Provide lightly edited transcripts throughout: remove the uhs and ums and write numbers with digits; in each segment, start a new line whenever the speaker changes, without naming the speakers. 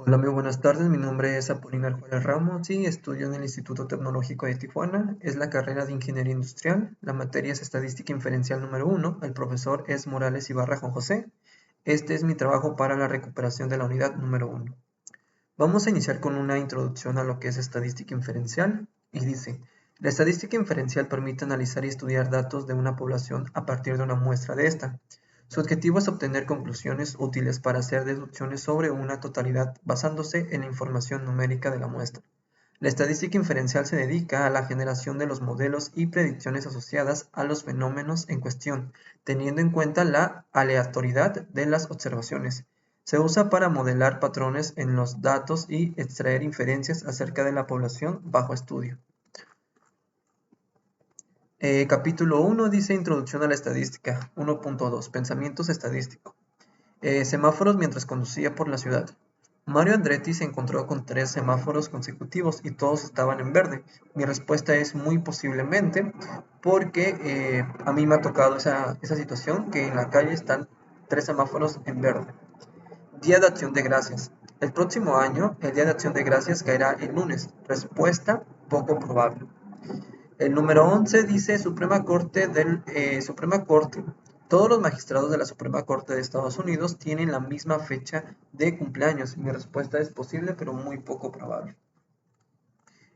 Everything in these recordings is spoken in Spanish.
Hola, muy buenas tardes. Mi nombre es Apolinar Juárez Ramos y estudio en el Instituto Tecnológico de Tijuana. Es la carrera de Ingeniería Industrial. La materia es Estadística Inferencial número 1. El profesor es Morales Ibarra Juan José. Este es mi trabajo para la recuperación de la unidad número 1. Vamos a iniciar con una introducción a lo que es estadística inferencial y dice: la estadística inferencial permite analizar y estudiar datos de una población a partir de una muestra de esta. Su objetivo es obtener conclusiones útiles para hacer deducciones sobre una totalidad basándose en la información numérica de la muestra. La estadística inferencial se dedica a la generación de los modelos y predicciones asociadas a los fenómenos en cuestión, teniendo en cuenta la aleatoriedad de las observaciones. Se usa para modelar patrones en los datos y extraer inferencias acerca de la población bajo estudio. Capítulo 1 dice Introducción a la estadística. 1.2 Pensamientos estadísticos. Semáforos mientras conducía por la ciudad. Mario Andretti se encontró con 3 semáforos consecutivos y todos estaban en verde. Mi respuesta es muy posiblemente porque a mí me ha tocado esa situación que en la calle están 3 semáforos en verde. Día de Acción de Gracias. El próximo año, el Día de Acción de Gracias caerá el lunes. Respuesta poco probable. El número 11 dice Suprema Corte. Todos los magistrados de la Suprema Corte de Estados Unidos tienen la misma fecha de cumpleaños. Mi respuesta es posible, pero muy poco probable.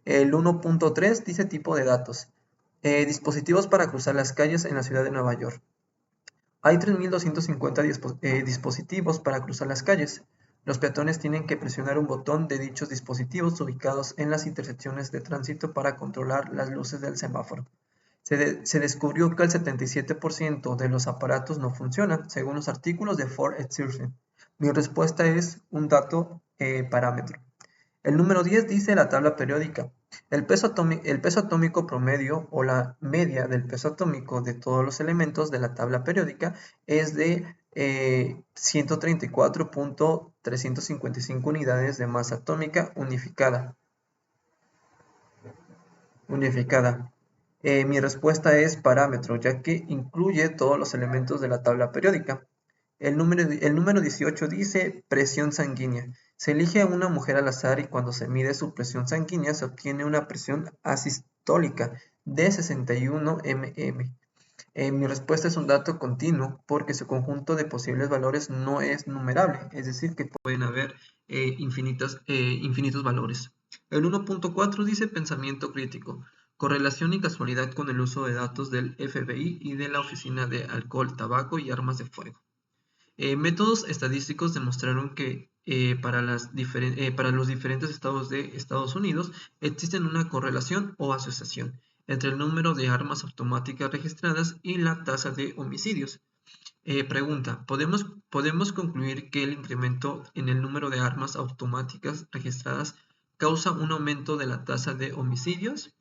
El 1.3 dice tipo de datos. Dispositivos para cruzar las calles en la ciudad de Nueva York. Hay 3.250 dispositivos para cruzar las calles. Los peatones tienen que presionar un botón de dichos dispositivos ubicados en las intersecciones de tránsito para controlar las luces del semáforo. Se descubrió que el 77% de los aparatos no funcionan, según los artículos de Ford et Sul. Mi respuesta es un dato parámetro. El número 10 dice la tabla periódica. El peso atómico promedio o la media del peso atómico de todos los elementos de la tabla periódica es de 134.355 unidades de masa atómica unificada. Mi respuesta es parámetro, ya que incluye todos los elementos de la tabla periódica. El número 18 dice presión sanguínea. Se elige a una mujer al azar y cuando se mide su presión sanguínea se obtiene una presión asistólica de 61 mm. Mi respuesta es un dato continuo porque su conjunto de posibles valores no es numerable, es decir, que pueden haber infinitos valores. El 1.4 dice pensamiento crítico, correlación y casualidad con el uso de datos del FBI y de la Oficina de Alcohol, Tabaco y Armas de Fuego. Métodos estadísticos demostraron que para los diferentes estados de Estados Unidos existen una correlación o asociación entre el número de armas automáticas registradas y la tasa de homicidios. Pregunta: ¿podemos concluir que el incremento en el número de armas automáticas registradas causa un aumento de la tasa de homicidios?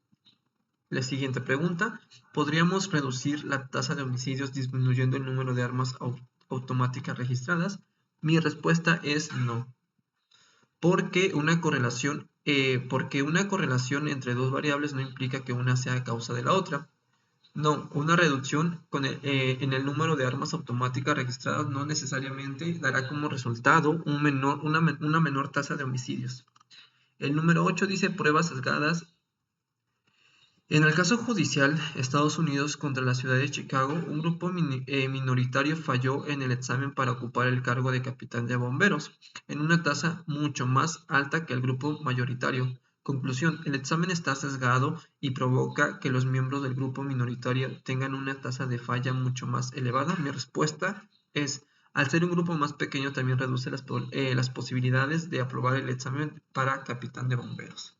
La siguiente pregunta: ¿podríamos reducir la tasa de homicidios disminuyendo el número de armas automáticas registradas? Mi respuesta es no, porque una correlación entre dos variables no implica que una sea causa de la otra. No, una reducción en el número de armas automáticas registradas no necesariamente dará como resultado una menor tasa de homicidios. El número 8 dice pruebas sesgadas. En el caso judicial Estados Unidos contra la ciudad de Chicago, un grupo minoritario falló en el examen para ocupar el cargo de capitán de bomberos, en una tasa mucho más alta que el grupo mayoritario. Conclusión: el examen está sesgado y provoca que los miembros del grupo minoritario tengan una tasa de falla mucho más elevada. Mi respuesta es: al ser un grupo más pequeño también reduce las posibilidades de aprobar el examen para capitán de bomberos.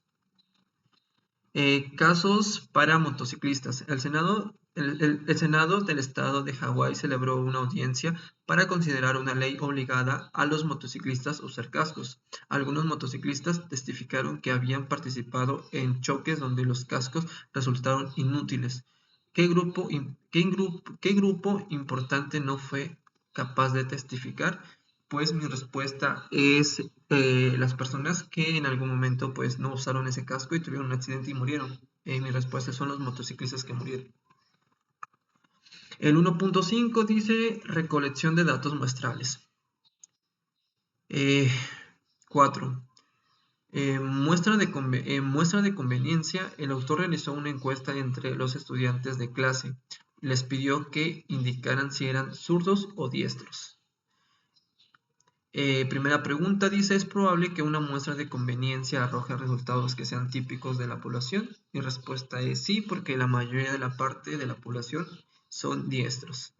Casos para motociclistas. El Senado del Estado de Hawái celebró una audiencia para considerar una ley obligada a los motociclistas a usar cascos. Algunos motociclistas testificaron que habían participado en choques donde los cascos resultaron inútiles. ¿Qué grupo importante no fue capaz de testificar? Pues mi respuesta es las personas que en algún momento pues no usaron ese casco y tuvieron un accidente y murieron. Mi respuesta son los motociclistas que murieron. El 1.5 dice recolección de datos muestrales. 4. Muestra de conveniencia. El autor realizó una encuesta entre los estudiantes de clase. Les pidió que indicaran si eran zurdos o diestros. Primera pregunta dice, ¿es probable que una muestra de conveniencia arroje resultados que sean típicos de la población? Mi respuesta es sí, porque la mayoría de la parte de la población son diestros.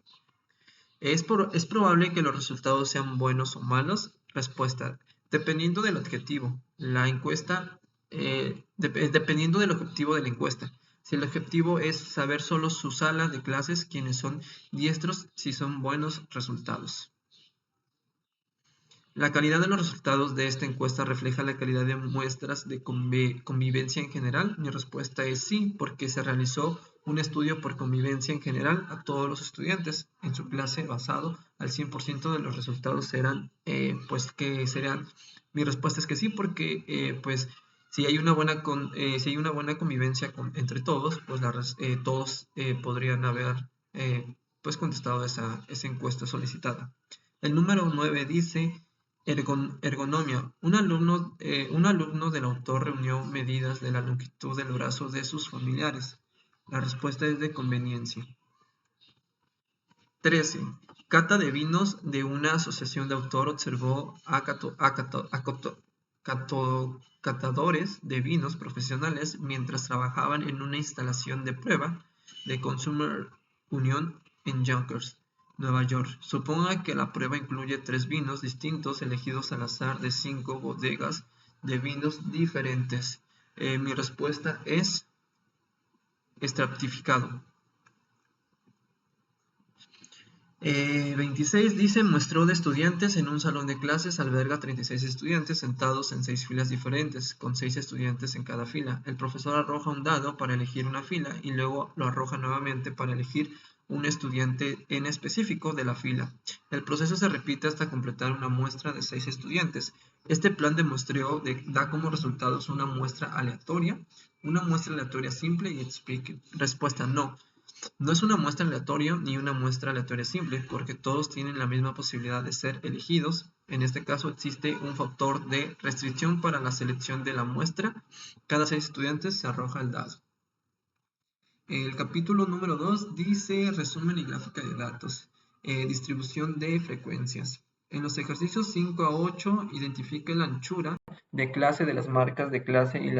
¿Es probable que los resultados sean buenos o malos? Respuesta, dependiendo del objetivo. La encuesta, dependiendo del objetivo de la encuesta. Si el objetivo es saber solo su sala de clases, quienes son diestros, si son buenos resultados. La calidad de los resultados de esta encuesta refleja la calidad de muestras de convivencia en general. Mi respuesta es sí, porque se realizó un estudio por convivencia en general a todos los estudiantes en su clase basado al 100% de los resultados serán, mi respuesta es que sí, porque pues si hay una buena, convivencia entre todos, pues todos podrían haber pues contestado esa encuesta solicitada. El número 9 dice ergonomía. Un alumno del autor reunió medidas de la longitud del brazo de sus familiares. La respuesta es de conveniencia. 13. Cata de vinos de una asociación de autor observó a catadores de vinos profesionales mientras trabajaban en una instalación de prueba de Consumer Union en Yonkers, Nueva York. Suponga que la prueba incluye 3 vinos distintos elegidos al azar de 5 bodegas de vinos diferentes. Mi respuesta es estratificado. 26 dice, muestreo de estudiantes en un salón de clases, alberga 36 estudiantes sentados en 6 filas diferentes, con 6 estudiantes en cada fila. El profesor arroja un dado para elegir una fila y luego lo arroja nuevamente para elegir un estudiante en específico de la fila. El proceso se repite hasta completar una muestra de 6 estudiantes. Este plan de muestreo da como resultados una muestra aleatoria simple y explique. Respuesta no. No es una muestra aleatoria ni una muestra aleatoria simple, porque todos tienen la misma posibilidad de ser elegidos. En este caso existe un factor de restricción para la selección de la muestra. Cada 6 estudiantes se arroja el dado. El capítulo número 2 dice resumen y gráfica de datos. Distribución de frecuencias. En los ejercicios 5 a 8 identifique la anchura de clase de las marcas de clase y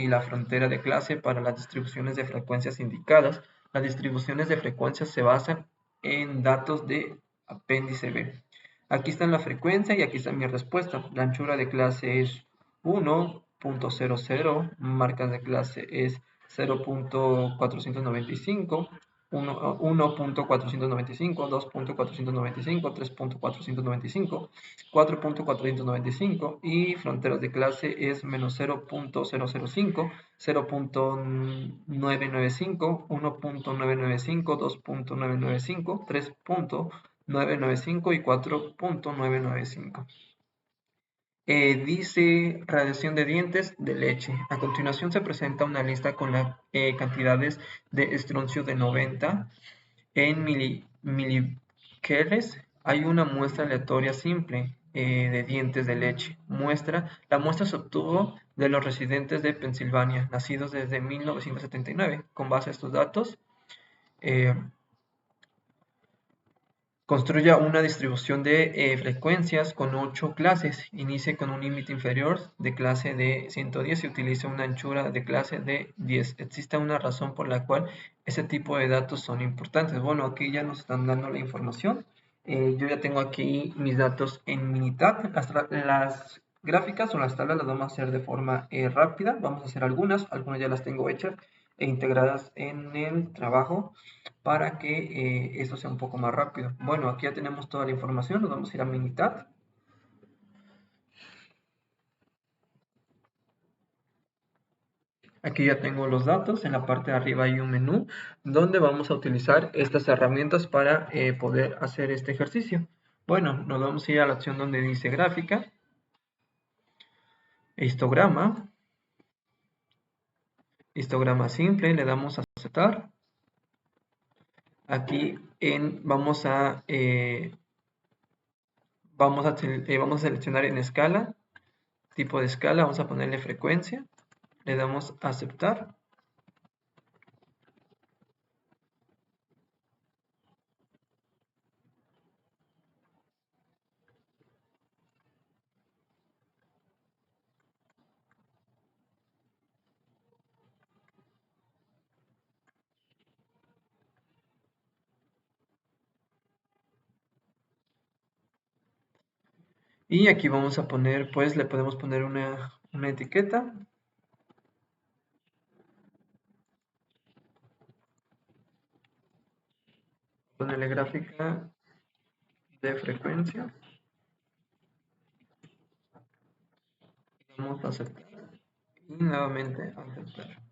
la frontera de clase para las distribuciones de frecuencias indicadas. Las distribuciones de frecuencias se basan en datos de apéndice B. Aquí está la frecuencia y aquí está mi respuesta. La anchura de clase es 1.00, marcas de clase es 0.495, 1.495, 2.495, 3.495, 4.495 y fronteras de clase es menos 0.005, 0.995, 1.995, 2.995, 3.995 y 4.995. Dice radiación de dientes de leche. A continuación se presenta una lista con las cantidades de estroncio de 90 en miliqueles. Hay una muestra aleatoria simple de dientes de leche. La muestra se obtuvo de los residentes de Pensilvania, nacidos desde 1979. Con base a estos datos, construya una distribución de frecuencias con 8 clases. Inicie con un límite inferior de clase de 110 y utilice una anchura de clase de 10. Existe una razón por la cual ese tipo de datos son importantes. Bueno, aquí ya nos están dando la información. Yo ya tengo aquí mis datos en Minitab. Las gráficas o las tablas las vamos a hacer de forma rápida. Vamos a hacer algunas ya las tengo hechas e integradas en el trabajo para que esto sea un poco más rápido. Bueno, aquí ya tenemos toda la información, nos vamos a ir a Minitab. Aquí ya tengo los datos, en la parte de arriba hay un menú donde vamos a utilizar estas herramientas para poder hacer este ejercicio. Bueno, nos vamos a ir a la opción donde dice gráfica, histograma simple, le damos a aceptar. Aquí vamos a seleccionar en escala tipo de escala, vamos a ponerle frecuencia, le damos a aceptar. Y aquí vamos a poner, pues le podemos poner una etiqueta. Ponerle gráfica de frecuencia. Vamos a aceptar. Y nuevamente aceptar.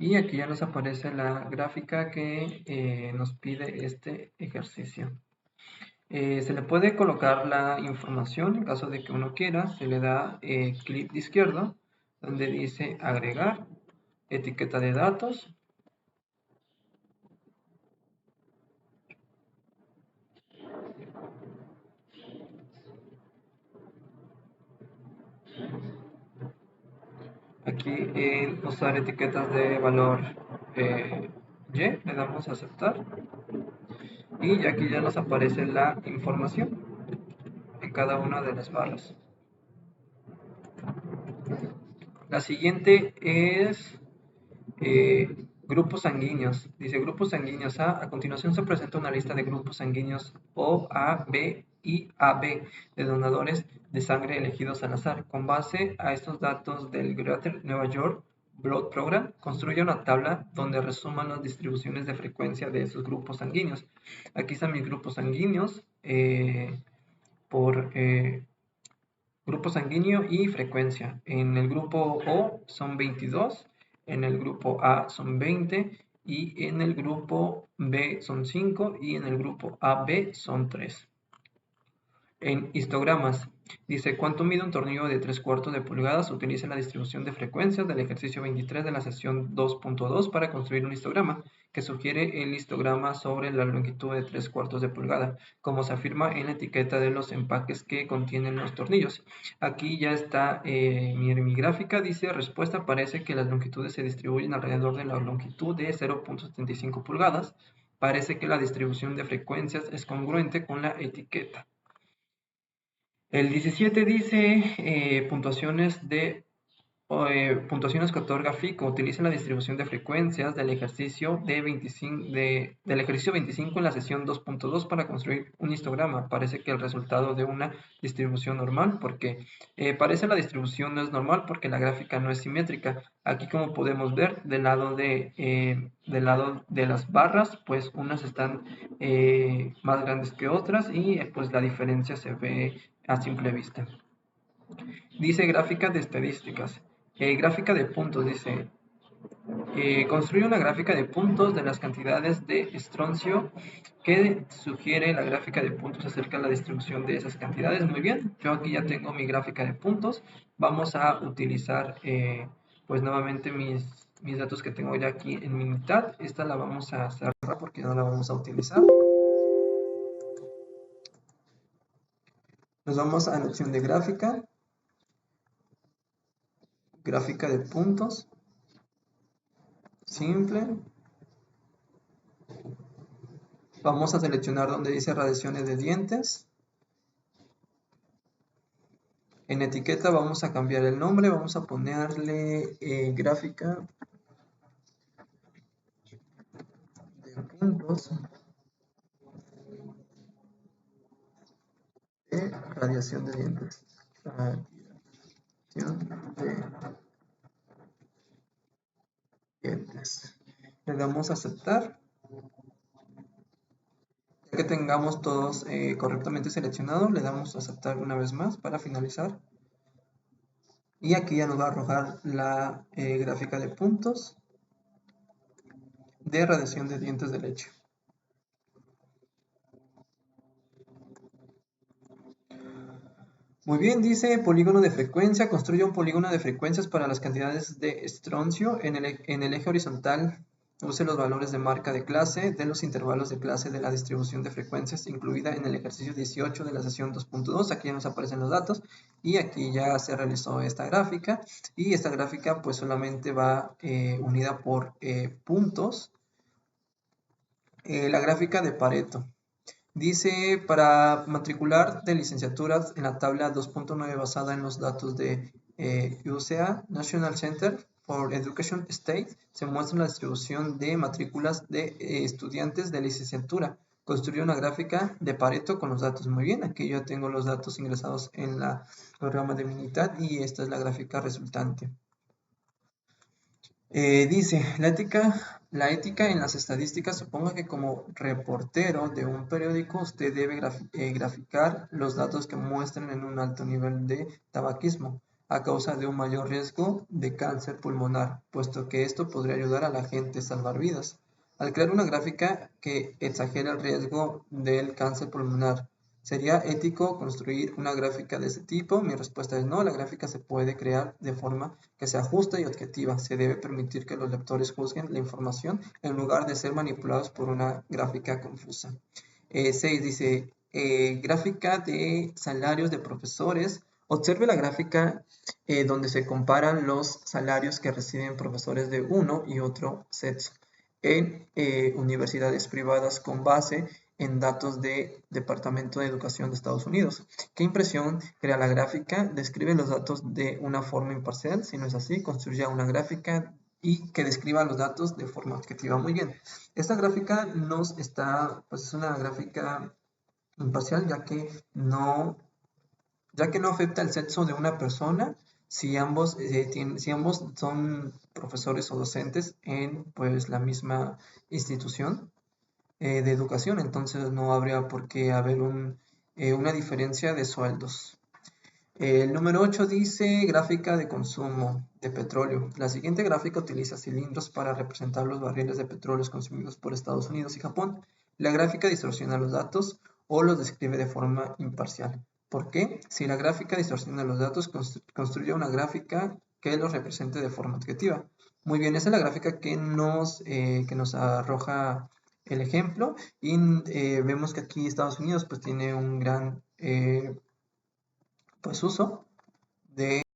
Y aquí ya nos aparece la gráfica que nos pide este ejercicio. Se le puede colocar la información en caso de que uno quiera. Se le da clic de izquierdo donde dice agregar, etiqueta de datos. Aquí en usar etiquetas de valor Y, le damos a aceptar. Y aquí ya nos aparece la información en cada una de las barras. La siguiente es grupos sanguíneos. Dice grupos sanguíneos A. A continuación se presenta una lista de grupos sanguíneos O, A, B y AB de donadores de sangre elegidos al azar. Con base a estos datos del Greater Nueva York Blood Program, construye una tabla donde resuman las distribuciones de frecuencia de esos grupos sanguíneos. Aquí están mis grupos sanguíneos por grupo sanguíneo y frecuencia. En el grupo O son 22, en el grupo A son 20 y en el grupo B son 5 y en el grupo AB son 3. En histogramas, dice, ¿cuánto mide un tornillo de 3/4 de pulgadas? Utiliza la distribución de frecuencias del ejercicio 23 de la sesión 2.2 para construir un histograma que sugiere el histograma sobre la longitud de 3/4 de pulgada, como se afirma en la etiqueta de los empaques que contienen los tornillos. Aquí ya está mi gráfica, dice, respuesta, parece que las longitudes se distribuyen alrededor de la longitud de 0.75 pulgadas. Parece que la distribución de frecuencias es congruente con la etiqueta. El 17 dice puntuaciones que otorga FICO. Utiliza la distribución de frecuencias del ejercicio, del ejercicio 25 en la sesión 2.2 para construir un histograma. Parece que el resultado de una distribución normal, porque parece la distribución no es normal porque la gráfica no es simétrica. Aquí, como podemos ver, del lado de las barras, pues unas están más grandes que otras y pues la diferencia se ve a simple vista. Dice gráfica de estadísticas. Gráfica de puntos, dice. Construye una gráfica de puntos de las cantidades de estroncio que sugiere la gráfica de puntos acerca de la distribución de esas cantidades. Muy bien, yo aquí ya tengo mi gráfica de puntos. Vamos a utilizar pues nuevamente mis datos que tengo ya aquí en mi mitad. Esta la vamos a cerrar porque no la vamos a utilizar. Nos vamos a la opción de gráfica. Gráfica de puntos. Simple. Vamos a seleccionar donde dice radiaciones de dientes. En etiqueta vamos a cambiar el nombre, vamos a ponerle gráfica de puntos de radiación de dientes. Radiación de dientes. Le damos a aceptar. Ya que tengamos todos correctamente seleccionados, le damos a aceptar una vez más para finalizar. Y aquí ya nos va a arrojar la gráfica de puntos de radiación de dientes de leche. Muy bien, dice polígono de frecuencia. Construye un polígono de frecuencias para las cantidades de estroncio en el eje horizontal Use los valores de marca de clase de los intervalos de clase de la distribución de frecuencias incluida en el ejercicio 18 de la sesión 2.2. Aquí ya nos aparecen los datos y aquí ya se realizó esta gráfica y esta gráfica pues solamente va unida por puntos. La gráfica de Pareto. Dice, para matricular de licenciaturas en la tabla 2.9 basada en los datos de UCA, National Center for Education State, se muestra la distribución de matrículas de estudiantes de licenciatura. Construye una gráfica de Pareto con los datos. Muy bien, aquí yo tengo los datos ingresados en el programa de Minitab y esta es la gráfica resultante. Dice, la ética en las estadísticas suponga que como reportero de un periódico usted debe graficar los datos que muestran en un alto nivel de tabaquismo a causa de un mayor riesgo de cáncer pulmonar, puesto que esto podría ayudar a la gente a salvar vidas. Al crear una gráfica que exagera el riesgo del cáncer pulmonar, ¿sería ético construir una gráfica de ese tipo? Mi respuesta es no, la gráfica se puede crear de forma que sea justa y objetiva. Se debe permitir que los lectores juzguen la información en lugar de ser manipulados por una gráfica confusa. 6 dice, gráfica de salarios de profesores. Observe la gráfica donde se comparan los salarios que reciben profesores de uno y otro sexo en universidades privadas con base en datos del Departamento de Educación de Estados Unidos. ¿Qué impresión crea la gráfica? Describe los datos de una forma imparcial. Si no es así, construya una gráfica y que describa los datos de forma objetiva. Muy bien. Esta gráfica pues es una gráfica imparcial ya que no afecta el sexo de una persona si ambos son profesores o docentes en pues la misma institución de educación, entonces no habría por qué haber una diferencia de sueldos. El número 8 dice gráfica de consumo de petróleo. La siguiente gráfica utiliza cilindros para representar los barriles de petróleo consumidos por Estados Unidos y Japón. La gráfica distorsiona los datos o los describe de forma imparcial. ¿Por qué? Si la gráfica distorsiona los datos, construye una gráfica que los represente de forma objetiva. Muy bien, esa es la gráfica que nos arroja el ejemplo y vemos que aquí Estados Unidos pues tiene un gran pues uso de